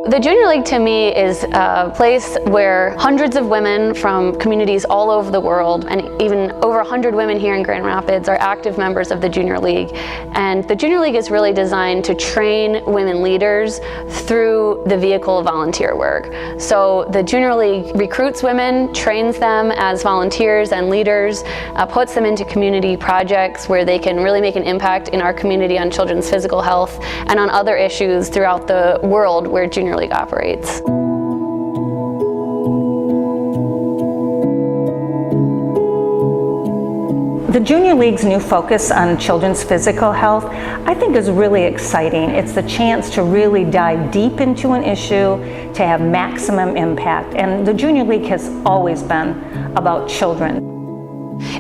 The Junior League to me is a place where hundreds of women from communities all over the world, and even over 100 women here in Grand Rapids, are active members of the Junior League. And the Junior League is really designed to train women leaders through the vehicle of volunteer work. So the Junior League recruits women, trains them as volunteers and leaders, puts them into community projects where they can really make an impact in our community on children's physical health and on other issues throughout the world where Junior League operates. The Junior League's new focus on children's physical health, I think, is really exciting. It's the chance to really dive deep into an issue, to have maximum impact. And the Junior League has always been about children.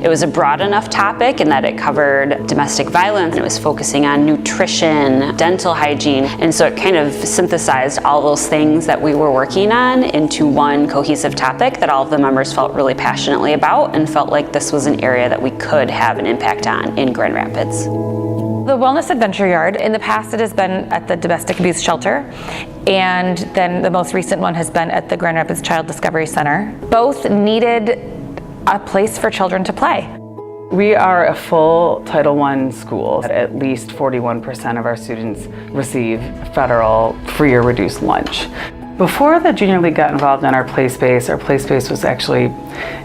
It was a broad enough topic in that it covered domestic violence, and it was focusing on nutrition, dental hygiene, and so it kind of synthesized all those things that we were working on into one cohesive topic that all of the members felt really passionately about and felt like this was an area that we could have an impact on in Grand Rapids. The Wellness Adventure Yard, in the past it has been at the Domestic Abuse Shelter, and then the most recent one has been at the Grand Rapids Child Discovery Center. Both needed a place for children to play. We are a full Title I school. At least 41% of our students receive federal free or reduced lunch. Before the Junior League got involved in our play space was actually,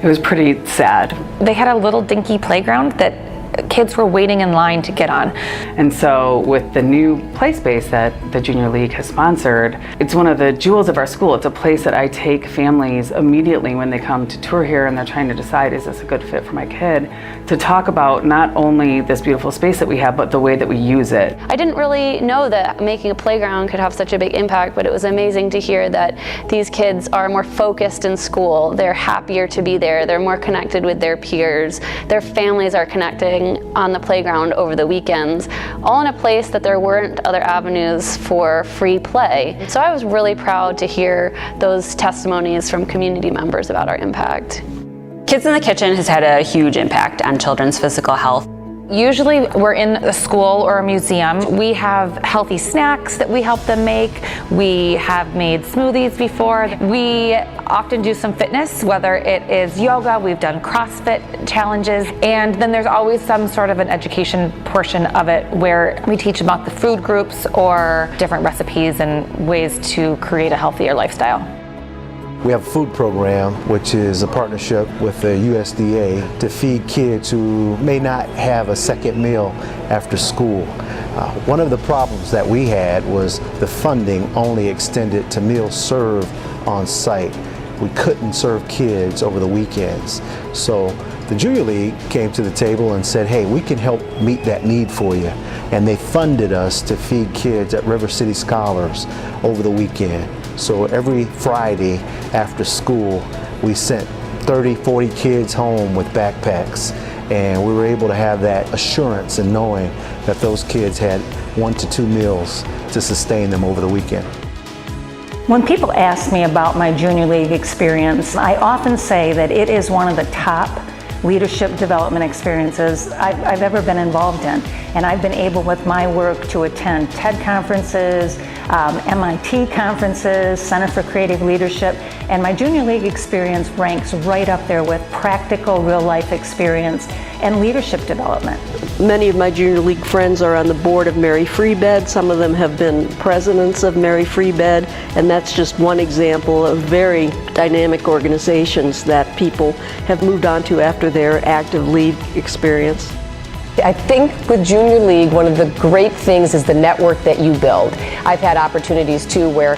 it was pretty sad. They had a little dinky playground that kids were waiting in line to get on. And so with the new play space that the Junior League has sponsored, it's one of the jewels of our school. It's a place that I take families immediately when they come to tour here and they're trying to decide, is this a good fit for my kid, to talk about not only this beautiful space that we have, but the way that we use it. I didn't really know that making a playground could have such a big impact, but it was amazing to hear that these kids are more focused in school. They're happier to be there. They're more connected with their peers. Their families are connecting on the playground over the weekends, all in a place that there weren't other avenues for free play. So I was really proud to hear those testimonies from community members about our impact. Kids in the Kitchen has had a huge impact on children's physical health. Usually we're in a school or a museum. We have healthy snacks that we help them make. We have made smoothies before. We often do some fitness, whether it is yoga, we've done CrossFit challenges, and then there's always some sort of an education portion of it where we teach about the food groups or different recipes and ways to create a healthier lifestyle. We have a food program, which is a partnership with the USDA to feed kids who may not have a second meal after school. One of the problems that we had was the funding only extended to meals served on site. We couldn't serve kids over the weekends. So the Junior League came to the table and said, hey, we can help meet that need for you. And they funded us to feed kids at River City Scholars over the weekend. So every Friday after school, we sent 30, 40 kids home with backpacks. And we were able to have that assurance in knowing that those kids had 1 to 2 meals to sustain them over the weekend. When people ask me about my Junior League experience, I often say that it is one of the top leadership development experiences I've ever been involved in. And I've been able with my work to attend TED conferences, MIT conferences, Center for Creative Leadership, and my Junior League experience ranks right up there with practical real life experience and leadership development. Many of my Junior League friends are on the board of Mary Free Bed. Some of them have been presidents of Mary Free Bed, and that's just one example of very dynamic organizations that people have moved on to after their active league experience. I think with Junior League, one of the great things is the network that you build. I've had opportunities too where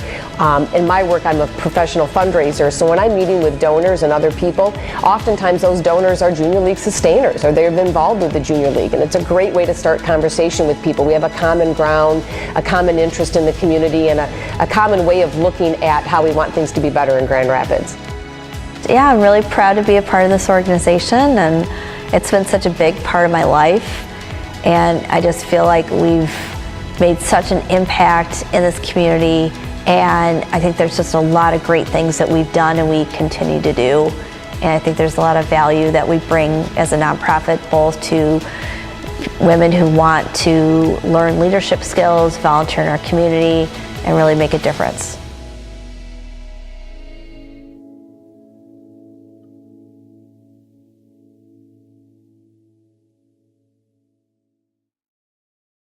in my work I'm a professional fundraiser, so when I'm meeting with donors and other people, oftentimes those donors are Junior League sustainers or they've been involved with the Junior League, and it's a great way to start conversation with people. We have a common ground, a common interest in the community, and a common way of looking at how we want things to be better in Grand Rapids. Yeah, I'm really proud to be a part of this organization, and it's been such a big part of my life, and I just feel like we've made such an impact in this community, and I think there's just a lot of great things that we've done and we continue to do, and I think there's a lot of value that we bring as a nonprofit both to women who want to learn leadership skills, volunteer in our community, and really make a difference.